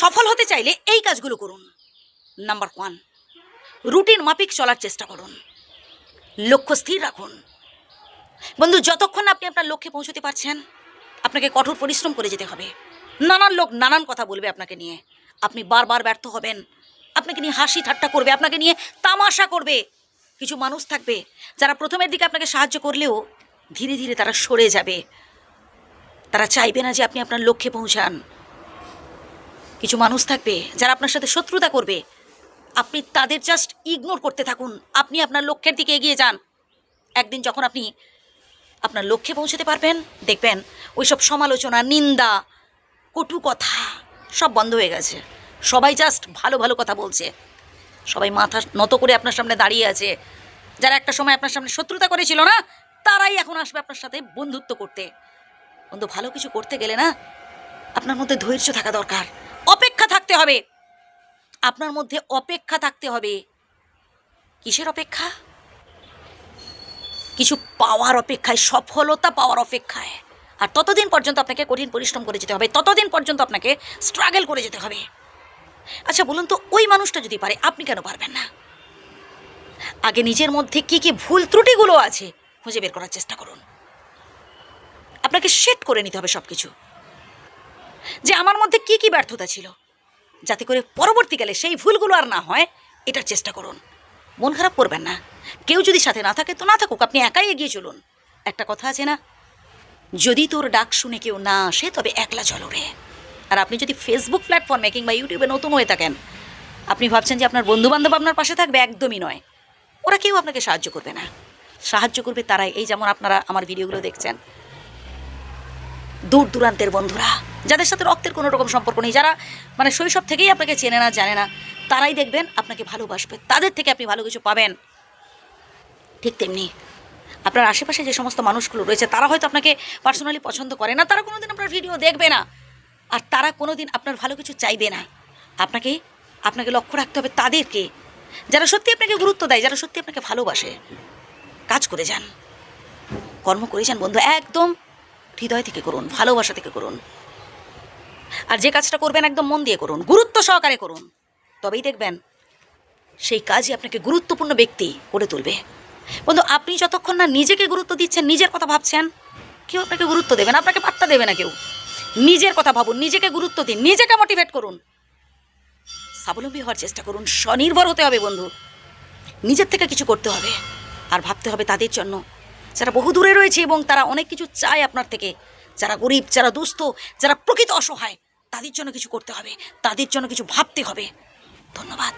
সফল হতে চাইলে এই কাজগুলো করুন। নাম্বার 1, রুটিন মাফিক চলার চেষ্টা করুন, লক্ষ্য স্থির রাখুন। বন্ধু, যতক্ষণ আপনি আপনার লক্ষ্যে পৌঁছতে পারছেন, আপনাকে কঠোর পরিশ্রম করে যেতে হবে। নানান লোক নানান কথা বলবে আপনাকে নিয়ে, আপনি বারবার ব্যর্থ হবেন, আপনাকে নিয়ে হাসি ঠাট্টা করবে, আপনাকে নিয়ে তামাশা করবে। কিছু মানুষ থাকবে যারা প্রথমের দিকে আপনাকে সাহায্য করলেও ধীরে ধীরে তারা সরে যাবে, তারা চাইবে না যে আপনি আপনার লক্ষ্যে পৌঁছান। কিছু মানুষ থাকবে যারা আপনার সাথে শত্রুতা করবে, আপনি তাদের জাস্ট ইগনোর করতে থাকুন, আপনি আপনার লক্ষ্যের দিকে এগিয়ে যান। একদিন যখন আপনি আপনার লক্ষ্যে পৌঁছতে পারবেন, দেখবেন ওইসব সমালোচনা, নিন্দা, কটু কথা সব বন্ধ হয়ে গেছে। সবাই জাস্ট ভালো ভালো কথা বলছে, সবাই মাথা নত করে আপনার সামনে দাঁড়িয়ে আছে। যারা একটা সময় আপনার সামনে শত্রুতা করেছিল না, তারাই এখন আসবে আপনার সাথে বন্ধুত্ব করতে। বন্ধু, ভালো কিছু করতে গেলে না আপনার মধ্যে ধৈর্য থাকা দরকার, অপেক্ষা থাকতে হবে। আপনার মধ্যে অপেক্ষা থাকতে হবে। কিসের অপেক্ষা? কিছু পাওয়ার অপেক্ষায়, সফলতা পাওয়ার অপেক্ষায়। আর ততদিন পর্যন্ত আপনাকে কঠিন পরিশ্রম করে যেতে হবে, ততদিন পর্যন্ত আপনাকে স্ট্রাগল করে যেতে হবে। আচ্ছা বলুন তো, ওই মানুষটা যদি পারে, আপনি কেন পারবেন না? আগে নিজের মধ্যে কি কি ভুল ত্রুটিগুলো আছে খুঁজে বের করার চেষ্টা করুন। আপনাকে সেট করে নিতে হবে সব কিছু, যে আমার মধ্যে কি কি ব্যর্থতা ছিল, যাতে করে পরবর্তীকালে সেই ভুলগুলো আর না হয়, এটার চেষ্টা করুন। মন খারাপ করবেন না। কেউ যদি সাথে না থাকে তো না থাকুক, আপনি একাই এগিয়ে চলুন। একটা কথা আছে না, যদি তোর ডাক শুনে কেউ না আসে তবে একলা চলো রে। আর আপনি যদি ফেসবুক প্ল্যাটফর্মে কিংবা ইউটিউবে নতুন হয়ে থাকেন, আপনি ভাবছেন যে আপনার বন্ধুবান্ধব আপনার পাশে থাকবে, একদমই নয়। ওরা কেউ আপনাকে সাহায্য করবে না। সাহায্য করবে তারাই, এই যেমন আপনারা আমার ভিডিওগুলো দেখছেন, দূর দূরান্তের বন্ধুরা, যাদের সাথে রক্তের কোনো রকম সম্পর্ক নেই, যারা মানে শৈশব থেকেই আপনাকে চেনে না, জানে না, তারাই দেখবেন আপনাকে ভালোবাসবে, তাদের থেকে আপনি ভালো কিছু পাবেন। ঠিক তেমনি আপনার আশেপাশে যে সমস্ত মানুষগুলো রয়েছে, তারা হয়তো আপনাকে পার্সোনালি পছন্দ করে না, তারা কোনোদিন আপনার ভিডিও দেখবে না, আর তারা কোনোদিন আপনার ভালো কিছু চাইবে না। আপনাকে লক্ষ্য রাখতে হবে তাদেরকে, যারা সত্যি আপনাকে গুরুত্ব দেয়, যারা সত্যি আপনাকে ভালোবাসে। কাজ করে যান, কর্ম করে যান বন্ধু, একদম হৃদয় থেকে করুন, ভালোবাসা থেকে করুন। আর যে কাজটা করবেন একদম মন দিয়ে করুন, গুরুত্ব সহকারে করুন, তবেই দেখবেন সেই কাজই আপনাকে গুরুত্বপূর্ণ ব্যক্তি করে তুলবে। বন্ধু, আপনি যতক্ষণ না নিজেকে গুরুত্ব দিচ্ছেন, নিজের কথা ভাবছেন, কেউ আপনাকে গুরুত্ব দেবে না, আপনাকে পাত্তা দেবে না কেউ। নিজের কথা ভাবুন, নিজেকে গুরুত্ব দিন, নিজেকে মোটিভেট করুন, স্বাবলম্বী হওয়ার চেষ্টা করুন। স্বনির্ভর হতে হবে বন্ধু, নিজের থেকে কিছু করতে হবে। আর ভাবতে হবে তাদের জন্য যারা বহু দূরে রয়েছে এবং তারা অনেক কিছু চায় আপনার থেকে, যারা গরিব, যারা দুস্থ, যারা প্রকৃত অসহায়, তাদের জন্য কিছু করতে হবে, তাদের জন্য কিছু ভাবতে হবে। ধন্যবাদ।